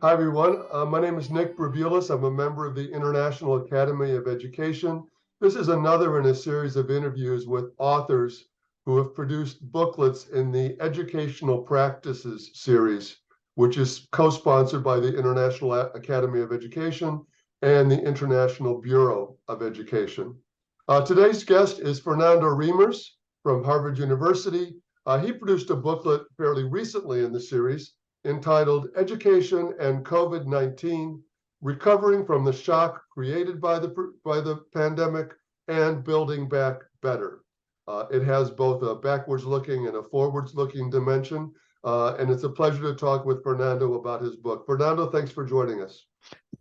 Hi, everyone. My name is Nick Burbules. I'm a member of the International Academy of Education. This is another in a series of interviews with authors who have produced booklets in the Educational Practices series, which is co-sponsored by the International Academy of Education and the International Bureau of Education. Today's guest is Fernando Reimers from Harvard University. He produced a booklet fairly recently in the series entitled Education and COVID-19, Recovering from the Shock Created by the Pandemic and Building Back Better. It has both a backwards-looking and a forwards-looking dimension, and it's a pleasure to talk with Fernando about his book. Fernando, thanks for joining us.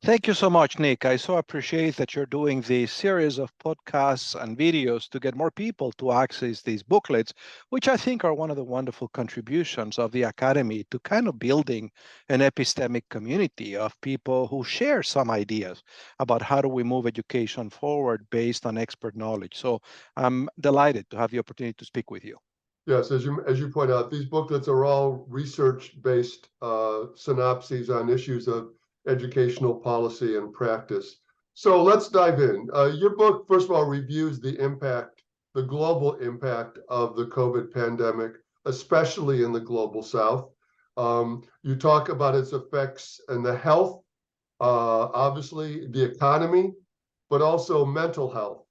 Thank you so much, Nick. I so appreciate that you're doing this series of podcasts and videos to get more people to access these booklets, which I think are one of the wonderful contributions of the Academy to kind of building an epistemic community of people who share some ideas about how do we move education forward based on expert knowledge. So I'm delighted to have the opportunity to speak with you. Yes, as you point out, these booklets are all research-based synopses on issues of educational policy and practice. So let's dive in. Your book, first of all, reviews the impact, the global impact of the COVID pandemic, especially in the global South. You talk about its effects in the health, obviously the economy, but also mental health.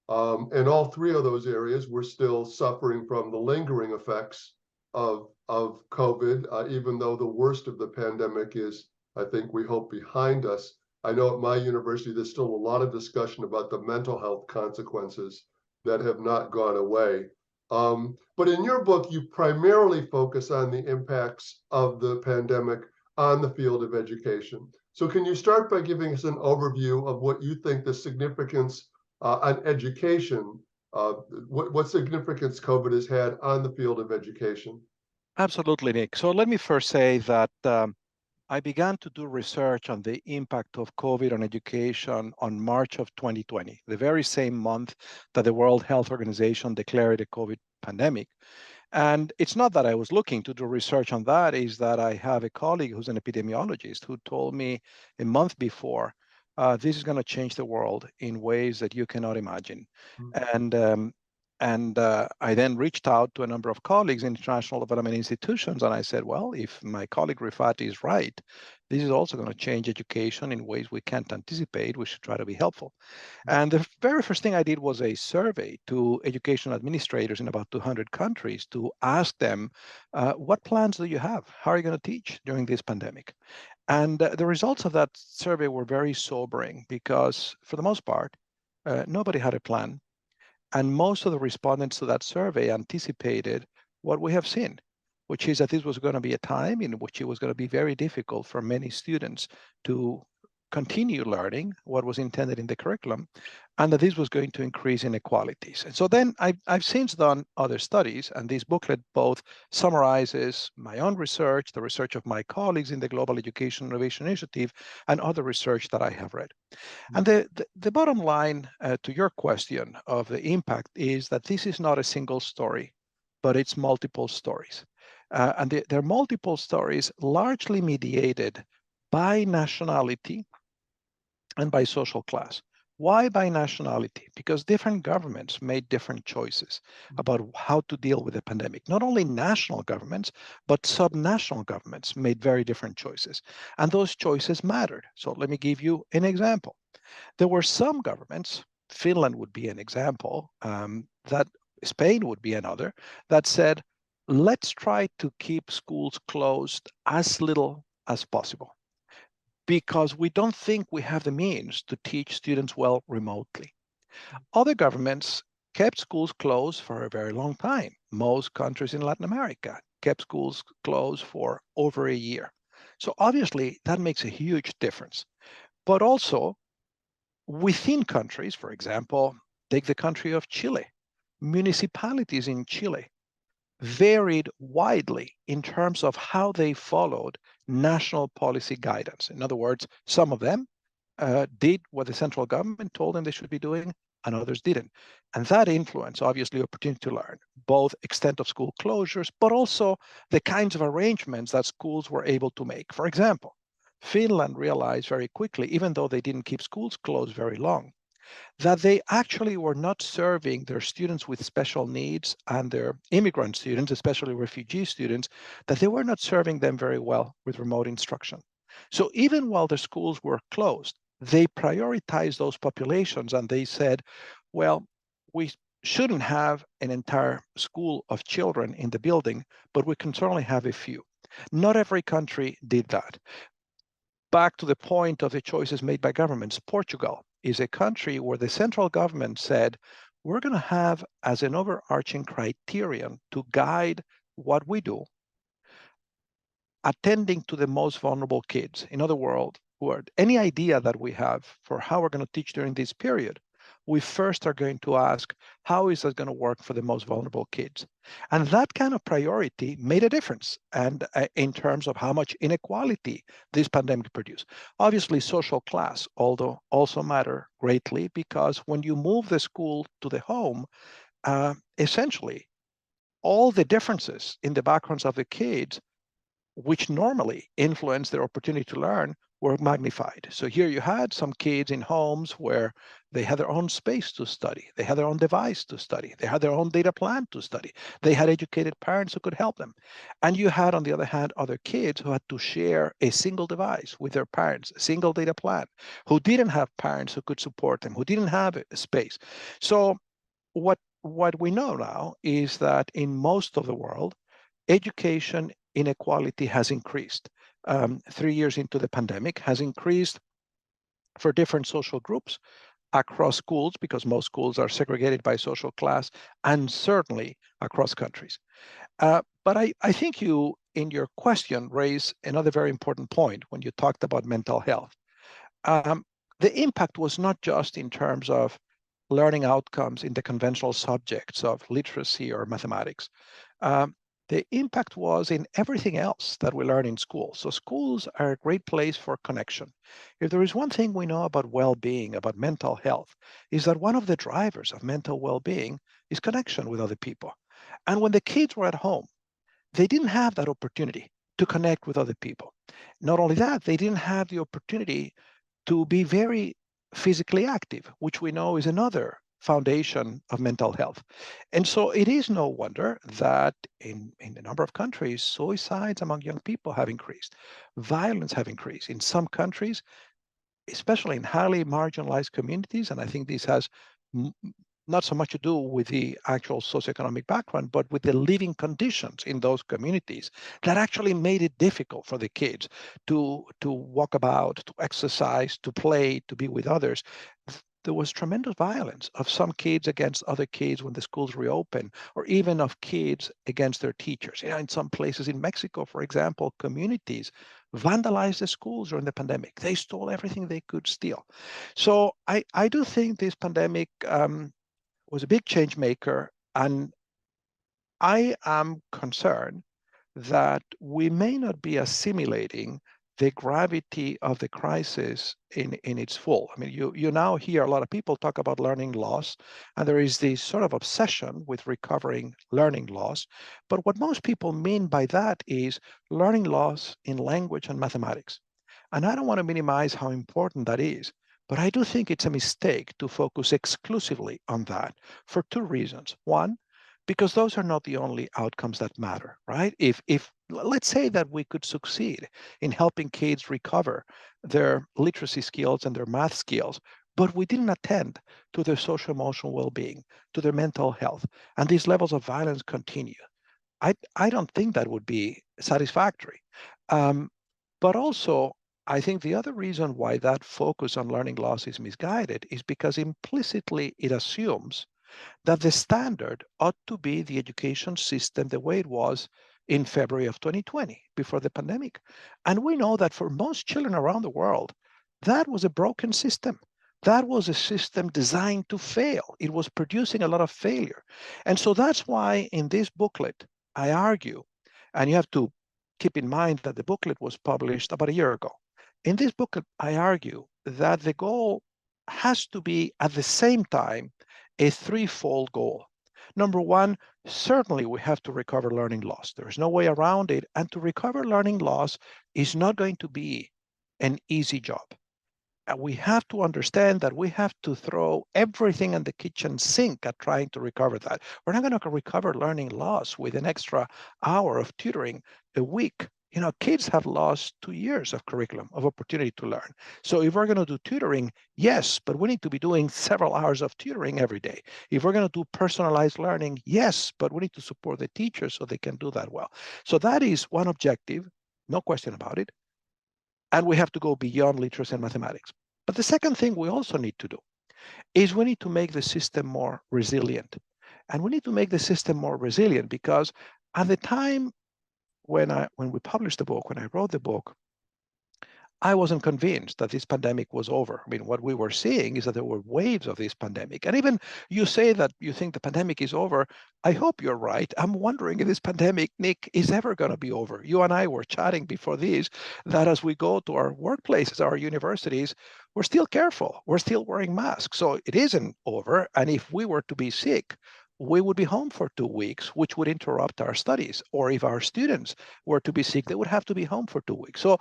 And all three of those areas, we're still suffering from the lingering effects of COVID, even though the worst of the pandemic is, I think we hope, behind us. I know at my university, there's still a lot of discussion about the mental health consequences that have not gone away. But in your book, you primarily focus on the impacts of the pandemic on the field of education. So can you start by giving us an overview of what you think the significance on education, what significance COVID has had on the field of education? Absolutely, Nick. So let me first say that I began to do research on the impact of COVID on education on March of 2020, the very same month that the World Health Organization declared a COVID pandemic. And it's not that I was looking to do research on that, is that I have a colleague who's an epidemiologist who told me a month before, this is going to change the world in ways that you cannot imagine. And I then reached out to a number of colleagues in international development institutions, and I said, well, if my colleague Rifati is right, this is also going to change education in ways we can't anticipate. We should try to be helpful. And the very first thing I did was a survey to education administrators in about 200 countries to ask them, what plans do you have? How are you going to teach during this pandemic? And the results of that survey were very sobering because, for the most part, nobody had a plan. And most of the respondents to that survey anticipated what we have seen, which is that this was going to be a time in which it was going to be very difficult for many students to continue learning what was intended in the curriculum, and that this was going to increase inequalities. And so then I've since done other studies, and this booklet both summarizes my own research, the research of my colleagues in the Global Education Innovation Initiative, and other research that I have read. And the bottom line to your question of the impact is that this is not a single story, but it's multiple stories. And they're multiple stories largely mediated by nationality and by social class. Why by nationality? Because different governments made different choices about how to deal with the pandemic. Not only national governments, but subnational governments made very different choices. And those choices mattered. So let me give you an example. There were some governments, Finland would be an example, that Spain would be another, that said, let's try to keep schools closed as little as possible, because we don't think we have the means to teach students well remotely. Other governments kept schools closed for a very long time. Most countries in Latin America kept schools closed for over a year. So obviously that makes a huge difference. But also within countries, for example, take the country of Chile. Municipalities in Chile varied widely in terms of how they followed national policy guidance. In other words, some of them did what the central government told them they should be doing, and others didn't. And that influenced, obviously, opportunity to learn, both extent of school closures, but also the kinds of arrangements that schools were able to make. For example, Finland realized very quickly, even though they didn't keep schools closed very long, that they actually were not serving their students with special needs and their immigrant students, especially refugee students, that they were not serving them very well with remote instruction. So even while the schools were closed, they prioritized those populations and they said, well, we shouldn't have an entire school of children in the building, but we can certainly have a few. Not every country did that. Back to the point of the choices made by governments, Portugal is a country where the central government said, we're going to have as an overarching criterion to guide what we do, attending to the most vulnerable kids. In other words, any idea that we have for how we're going to teach during this period, we first are going to ask, how is that going to work for the most vulnerable kids? And that kind of priority made a difference, and in terms of how much inequality this pandemic produced. Obviously, social class, although also matter greatly, because when you move the school to the home, essentially, all the differences in the backgrounds of the kids which normally influence their opportunity to learn, were magnified. So here you had some kids in homes where they had their own space to study, they had their own device to study, they had their own data plan to study, they had educated parents who could help them. And you had, on the other hand, other kids who had to share a single device with their parents, a single data plan, who didn't have parents who could support them, who didn't have a space. So what we know now is that in most of the world, education inequality has increased. 3 years into the pandemic, has increased for different social groups across schools, because most schools are segregated by social class, and certainly across countries. But I think you, in your question, raise another very important point when you talked about mental health. Um, the impact was not just in terms of learning outcomes in the conventional subjects of literacy or mathematics. Um, the impact was in everything else that we learn in school. So schools are a great place for connection. If there is one thing we know about well-being, about mental health, is that one of the drivers of mental well-being is connection with other people. And when the kids were at home, they didn't have that opportunity to connect with other people. Not only that, they didn't have the opportunity to be very physically active, which we know is another foundation of mental health. And so it is no wonder that in a number of countries, suicides among young people have increased, violence have increased. In some countries, especially in highly marginalized communities, and I think this has not so much to do with the actual socioeconomic background, but with the living conditions in those communities that actually made it difficult for the kids to walk about, to exercise, to play, to be with others. There was tremendous violence of some kids against other kids when the schools reopened, or even of kids against their teachers. You know, in some places in Mexico, for example, communities vandalized the schools during the pandemic. They stole everything they could steal. So I do think this pandemic was a big change maker, and I am concerned that we may not be assimilating the gravity of the crisis in its full. I mean, you now hear a lot of people talk about learning loss, and there is this sort of obsession with recovering learning loss. But what most people mean by that is learning loss in language and mathematics. And I don't want to minimize how important that is, but I do think it's a mistake to focus exclusively on that for two reasons. One, because those are not the only outcomes that matter, right? If let's say that we could succeed in helping kids recover their literacy skills and their math skills, but we didn't attend to their social emotional well-being, to their mental health, and these levels of violence continue, I don't think that would be satisfactory. But also, I think the other reason why that focus on learning loss is misguided is because implicitly it assumes that the standard ought to be the education system the way it was in February of 2020, before the pandemic. And we know that for most children around the world, that was a broken system. That was a system designed to fail. It was producing a lot of failure. And so that's why in this booklet, I argue, and you have to keep in mind that the booklet was published about a year ago. In this booklet, I argue that the goal has to be at the same time a threefold goal. Number one, certainly we have to recover learning loss. There's no way around it. And to recover learning loss is not going to be an easy job. And we have to understand that we have to throw everything in the kitchen sink at trying to recover that. We're not going to recover learning loss with an extra hour of tutoring a week. You know, kids have lost 2 years of curriculum, of opportunity to learn. So if we're going to do tutoring, yes, but we need to be doing several hours of tutoring every day. If we're going to do personalized learning, yes, but we need to support the teachers so they can do that well. So that is one objective, no question about it. And we have to go beyond literacy and mathematics. But the second thing we also need to do is we need to make the system more resilient. And we need to make the system more resilient because at the time when we published the book, when I wrote the book, I wasn't convinced that this pandemic was over. I mean, what we were seeing is that there were waves of this pandemic. And even you say that you think the pandemic is over. I hope you're right. I'm wondering if this pandemic, Nick, is ever going to be over. You and I were chatting before this, that as we go to our workplaces, our universities, we're still careful. We're still wearing masks. So it isn't over. And if we were to be sick, we would be home for 2 weeks, which would interrupt our studies. Or if our students were to be sick, they would have to be home for 2 weeks. So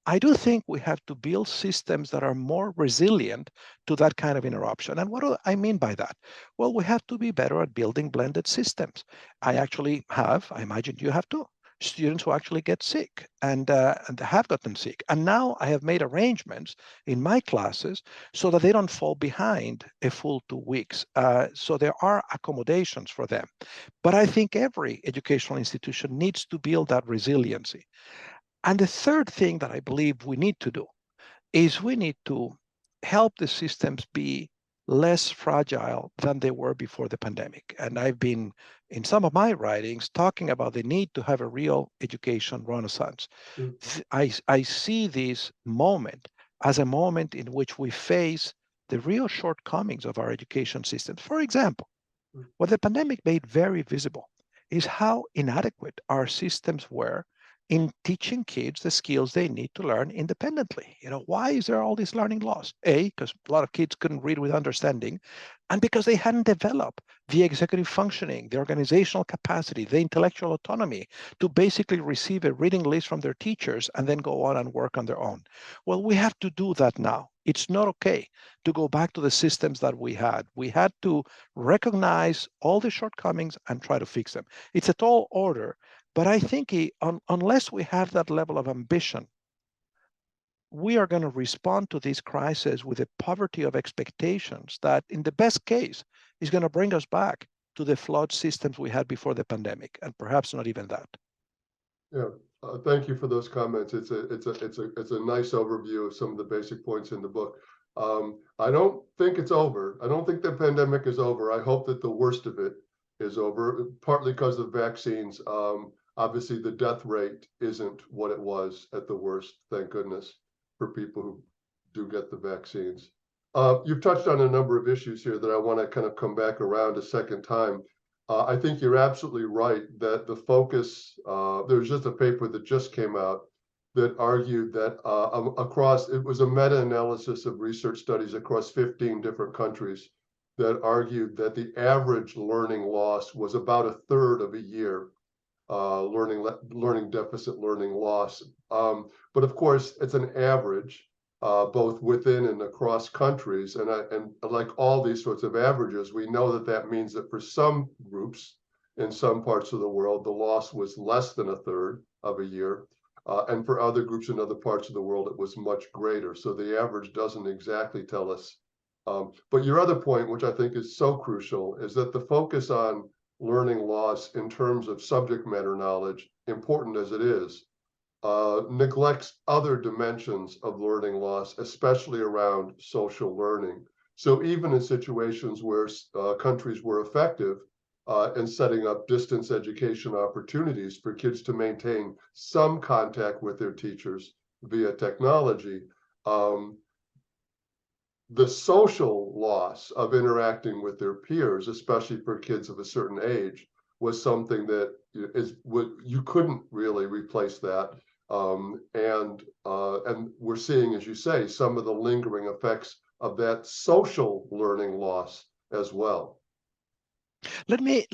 I do think we have to build systems that are more resilient to that kind of interruption. And what do I mean by that? Well, we have to be better at building blended systems. I actually have, I imagine you have too, students who actually get sick and have gotten sick. And now I have made arrangements in my classes so that they don't fall behind a full 2 weeks. So there are accommodations for them. But I think every educational institution needs to build that resiliency. And the third thing that I believe we need to do is we need to help the systems be less fragile than they were before the pandemic. And I've been, in some of my writings, talking about the need to have a real education renaissance. I see this moment as a moment in which we face the real shortcomings of our education systems. For example, what the pandemic made very visible is how inadequate our systems were in teaching kids the skills they need to learn independently. You know, why is there all this learning loss? A, because a lot of kids couldn't read with understanding, and because they hadn't developed the executive functioning, the organizational capacity, the intellectual autonomy to basically receive a reading list from their teachers and then go on and work on their own. Well, we have to do that now. It's not okay to go back to the systems that we had. We had to recognize all the shortcomings and try to fix them. It's a tall order, but I think unless we have that level of ambition, we are going to respond to this crisis with a poverty of expectations that, in the best case, is going to bring us back to the flawed systems we had before the pandemic, and perhaps not even that. Yeah, thank you for those comments. It's a nice overview of some of the basic points in the book. I don't think it's over. I don't think the pandemic is over. I hope that the worst of it is over, partly because of vaccines. Obviously, the death rate isn't what it was at the worst, thank goodness, for people who do get the vaccines. You've touched on a number of issues here that I want to kind of come back around a second time. I think you're absolutely right that the focus, there's just a paper that just came out that argued that it was a meta-analysis of research studies across 15 different countries that argued that the average learning loss was about a third of a year, learning deficit learning loss. But of course, it's an average. Both within and across countries. And like all these sorts of averages, we know that that means that for some groups in some parts of the world, the loss was less than a third of a year. And for other groups in other parts of the world, it was much greater. So the average doesn't exactly tell us. But your other point, which I think is so crucial, is that the focus on learning loss in terms of subject matter knowledge, important as it is, neglects other dimensions of learning loss, especially around social learning. So even in situations where countries were effective in setting up distance education opportunities for kids to maintain some contact with their teachers via technology, the social loss of interacting with their peers, especially for kids of a certain age, was something that you couldn't really replace that. And we're seeing, as you say, some of the lingering effects of that social learning loss as well. Let me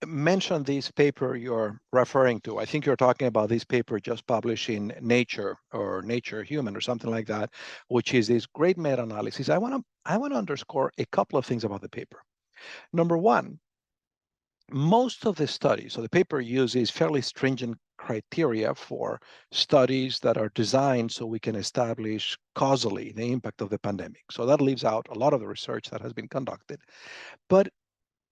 mention this paper you're referring to. I think you're talking about this paper just published in Nature or Nature Human or something like that, which is this great meta-analysis. I want to underscore a couple of things about the paper. Number one, most of the studies, so the paper uses fairly stringent criteria for studies that are designed so we can establish causally the impact of the pandemic. So that leaves out a lot of the research that has been conducted. But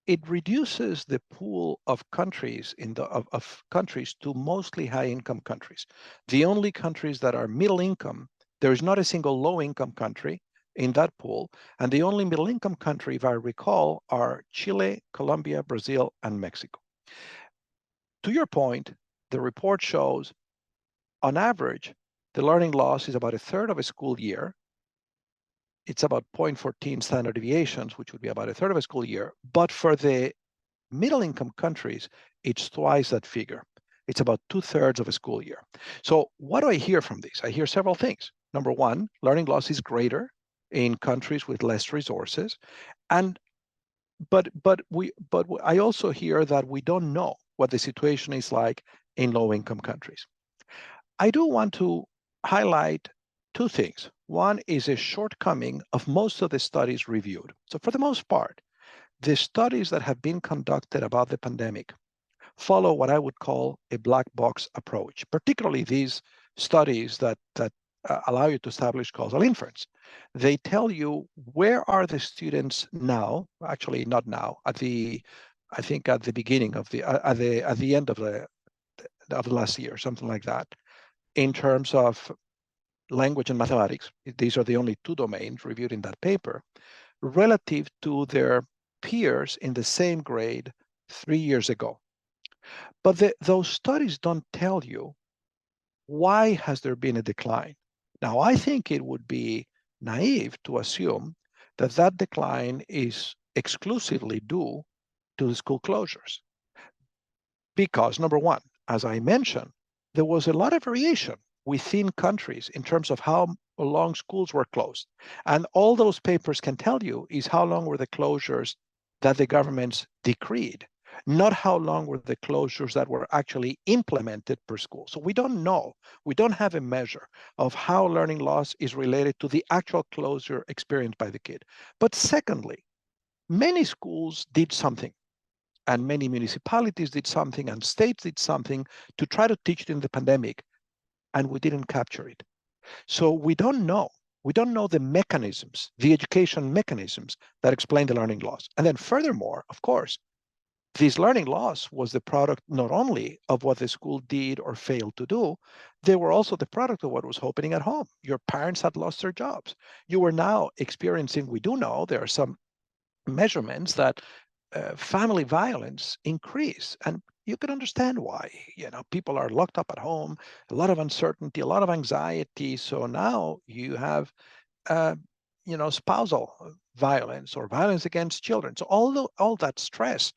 it reduces the pool of countries of countries to mostly high-income countries. The only countries that are middle income, there is not a single low-income country in that pool, and the only middle-income country, if I recall, are Chile, Colombia, Brazil, and Mexico. To your point, the report shows, on average, the learning loss is about a third of a school year. It's about 0.14 standard deviations, which would be about a third of a school year. But for the middle income countries, it's twice that figure. It's about 2/3 of a school year. So what do I hear from this? I hear several things. Number one, learning loss is greater in countries with less resources. And but I also hear that we don't know what the situation is like in low income countries. I do want to highlight two things. One is a shortcoming of most of the studies reviewed. So for the most part, the studies that have been conducted about the pandemic follow what I would call a black box approach, particularly these studies that allow you to establish causal inference. They tell you where are the students now, actually not now, I think at the beginning of at the end of the last year, something like that, in terms of language and mathematics. These are the only two domains reviewed in that paper, relative to their peers in the same grade 3 years ago. But those studies don't tell you why has there been a decline. Now, I think it would be naive to assume that that decline is exclusively due to the school closures. Because number one, as I mentioned, there was a lot of variation within countries in terms of how long schools were closed. And all those papers can tell you is how long were the closures that the governments decreed, not how long were the closures that were actually implemented per school. So we don't know. We don't have a measure of how learning loss is related to the actual closure experienced by the kid. But secondly, many schools did something, and many municipalities did something, and states did something to try to teach in the pandemic, and we didn't capture it. So we don't know. We don't know the mechanisms, the education mechanisms that explain the learning loss. And then furthermore, of course, this learning loss was the product not only of what the school did or failed to do, they were also the product of what was happening at home. Your parents had lost their jobs. You were now experiencing, we do know, there are some measurements that family violence increase. And you can understand why. People are locked up at home, a lot of uncertainty, a lot of anxiety. So now you have, spousal violence or violence against children. So all that stress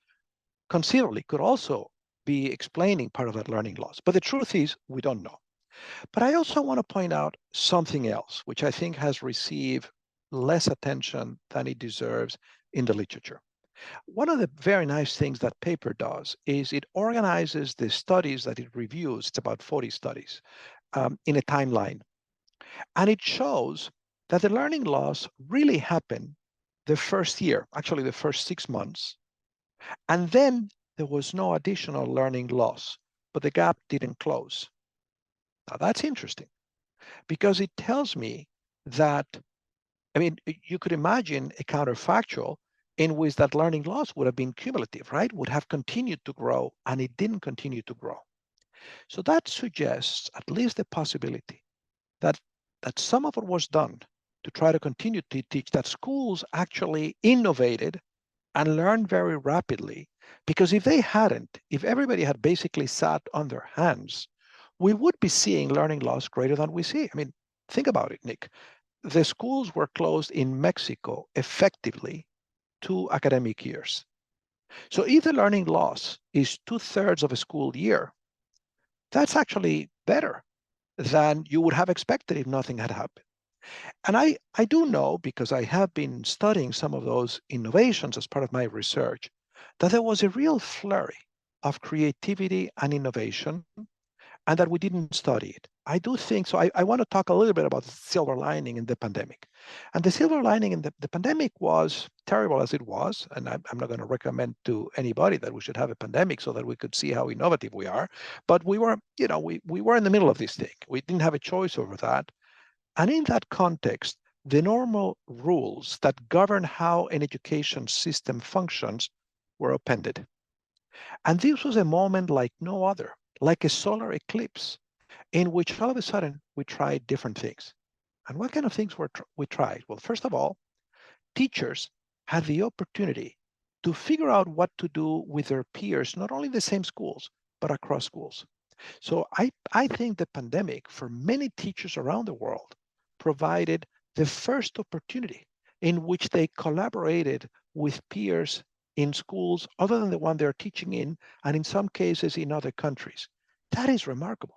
conceivably could also be explaining part of that learning loss. But the truth is, we don't know. But I also want to point out something else, which I think has received less attention than it deserves in the literature. One of the very nice things that paper does is it organizes the studies that it reviews, it's about 40 studies, in a timeline. And it shows that the learning loss really happened the first year, actually the first 6 months. And then there was no additional learning loss, but the gap didn't close. Now that's interesting because it tells me that, you could imagine a counterfactual in which that learning loss would have been cumulative, right? Would have continued to grow, and it didn't continue to grow. So that suggests at least the possibility that some of it was done to try to continue to teach, that schools actually innovated and learned very rapidly. Because if they hadn't, if everybody had basically sat on their hands, we would be seeing learning loss greater than we see. Think about it, Nick. The schools were closed in Mexico effectively 2 academic years. So if the learning loss is 2/3 of a school year, that's actually better than you would have expected if nothing had happened. And I do know, because I have been studying some of those innovations as part of my research, that there was a real flurry of creativity and innovation, and that we didn't study it. I do think so. I want to talk a little bit about the silver lining in the pandemic. And the silver lining in the pandemic was terrible as it was. And I'm not going to recommend to anybody that we should have a pandemic so that we could see how innovative we are. But we were, we were in the middle of this thing. We didn't have a choice over that. And in that context, the normal rules that govern how an education system functions were upended. And this was a moment like no other, like a solar eclipse, in which all of a sudden we tried different things. And what kind of things we tried? Well, first of all, teachers had the opportunity to figure out what to do with their peers, not only in the same schools, but across schools. So I think the pandemic, for many teachers around the world, provided the first opportunity in which they collaborated with peers in schools other than the one they're teaching in, and in some cases in other countries. That is remarkable.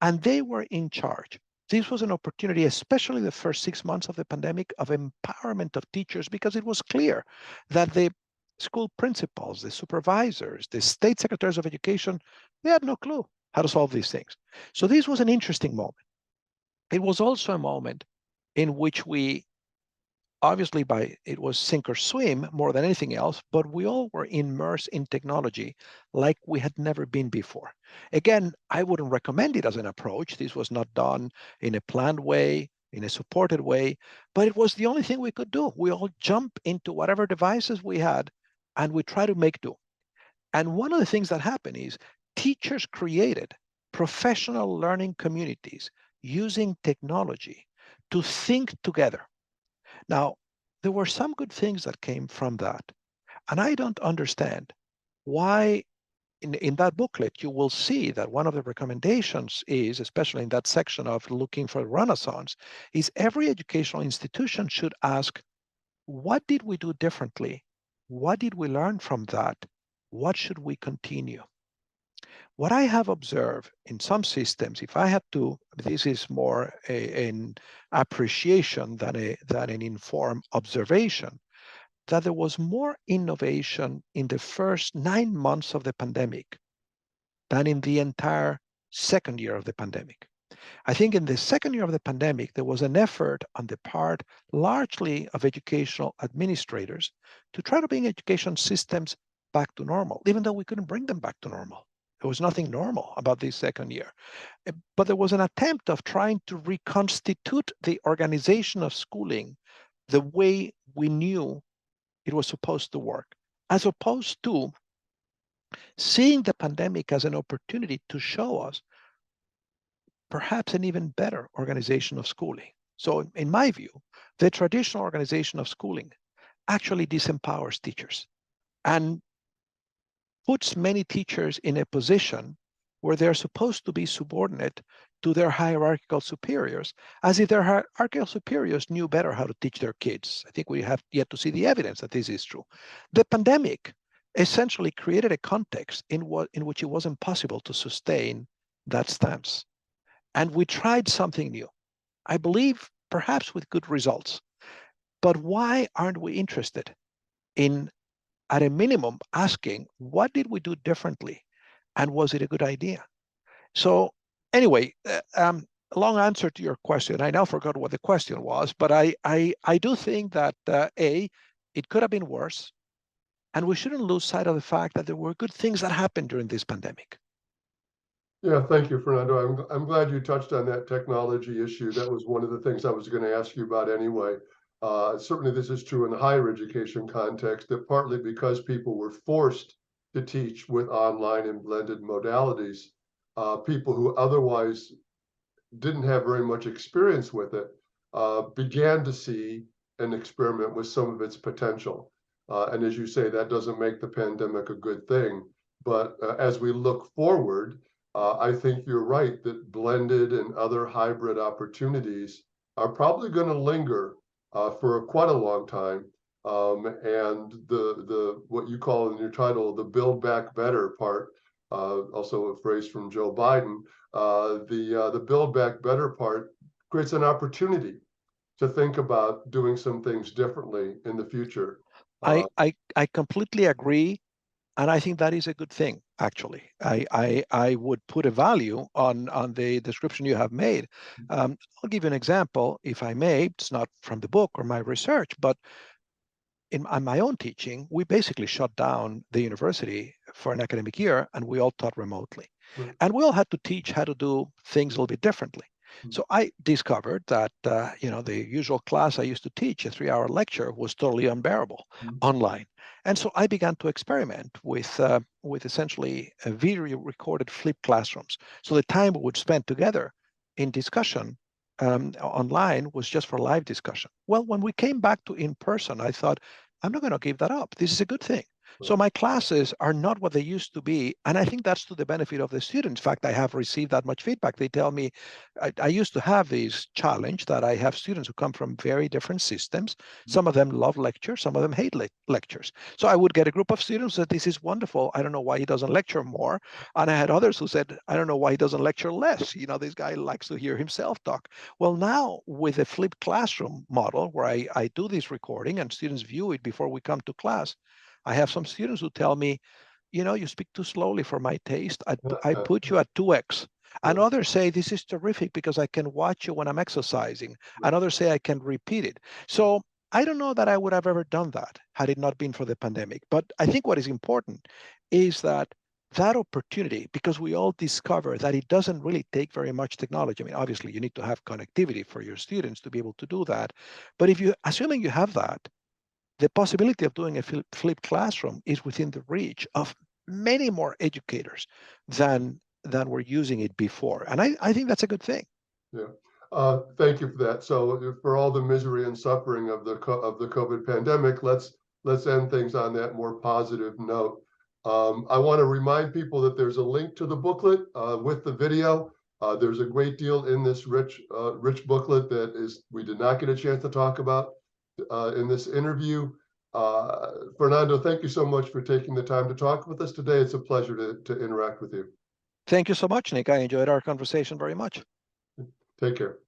And they were in charge. This was an opportunity, especially the first 6 months of the pandemic, of empowerment of teachers, because it was clear that the school principals, the supervisors, the state secretaries of education, they had no clue how to solve these things. So this was an interesting moment. It was also a moment in which we, obviously it was sink or swim more than anything else, but we all were immersed in technology like we had never been before. Again, I wouldn't recommend it as an approach. This was not done in a planned way, in a supported way, but it was the only thing we could do. We all jump into whatever devices we had and we try to make do. And one of the things that happened is teachers created professional learning communities using technology to think together. Now, there were some good things that came from that. And I don't understand why in that booklet, you will see that one of the recommendations is, especially in that section of looking for Renaissance, is every educational institution should ask, what did we do differently? What did we learn from that? What should we continue? What I have observed in some systems, if I had to, this is more an appreciation than an informed observation, that there was more innovation in the first 9 months of the pandemic than in the entire second year of the pandemic. I think in the second year of the pandemic, there was an effort on the part largely of educational administrators to try to bring education systems back to normal, even though we couldn't bring them back to normal. There was nothing normal about this second year. But there was an attempt of trying to reconstitute the organization of schooling the way we knew it was supposed to work, as opposed to seeing the pandemic as an opportunity to show us perhaps an even better organization of schooling. So in my view, the traditional organization of schooling actually disempowers teachers and puts many teachers in a position where they're supposed to be subordinate to their hierarchical superiors, as if their hierarchical superiors knew better how to teach their kids. I think we have yet to see the evidence that this is true. The pandemic essentially created a context in which it wasn't possible to sustain that stance. And we tried something new, I believe perhaps with good results. But why aren't we interested in, at a minimum, asking what did we do differently? And was it a good idea? So anyway, a long answer to your question. I now forgot what the question was, but I do think that it could have been worse. And we shouldn't lose sight of the fact that there were good things that happened during this pandemic. Yeah, thank you, Fernando. I'm glad you touched on that technology issue. That was one of the things I was going to ask you about anyway. Certainly this is true in the higher education context, that partly because people were forced to teach with online and blended modalities, people who otherwise didn't have very much experience with it, began to see and experiment with some of its potential. And as you say, that doesn't make the pandemic a good thing. But as we look forward, I think you're right that blended and other hybrid opportunities are probably going to linger for quite a long time. And the what you call in your title, the Build Back Better part, also a phrase from Joe Biden, the Build Back Better part creates an opportunity to think about doing some things differently in the future. I completely agree. And I think that is a good thing, actually. I would put a value on the description you have made. I'll give you an example, if I may. It's not from the book or my research, but on my own teaching, we basically shut down the university for an academic year, and we all taught remotely. Right. And we all had to teach how to do things a little bit differently. So I discovered that the usual class I used to teach, a 3-hour lecture, was totally unbearable online. And so I began to experiment with essentially video recorded flipped classrooms. So the time we would spend together in discussion online was just for live discussion. Well, when we came back to in person, I thought, I'm not going to give that up. This is a good thing. So my classes are not what they used to be. And I think that's to the benefit of the students. In fact, I have received that much feedback. They tell me, I used to have this challenge that I have students who come from very different systems. Some of them love lectures, some of them hate lectures. So I would get a group of students that this is wonderful. I don't know why he doesn't lecture more. And I had others who said, I don't know why he doesn't lecture less. This guy likes to hear himself talk. Well, now with a flipped classroom model where I do this recording and students view it before we come to class, I have some students who tell me, you speak too slowly for my taste. I put you at 2x. And others say, this is terrific because I can watch you when I'm exercising. And others say I can repeat it. So I don't know that I would have ever done that had it not been for the pandemic. But I think what is important is that opportunity, because we all discover that it doesn't really take very much technology. I mean, obviously, you need to have connectivity for your students to be able to do that. But assuming you have that, the possibility of doing a flipped classroom is within the reach of many more educators than were using it before. And I think that's a good thing. Yeah. Thank you for that. So for all the misery and suffering of the COVID pandemic, let's end things on that more positive note. I want to remind people that there's a link to the booklet with the video. There's a great deal in this rich booklet that we did not get a chance to talk about in this interview. Fernando, thank you so much for taking the time to talk with us today. It's a pleasure to interact with you. Thank you so much, Nick. I enjoyed our conversation very much. Take care.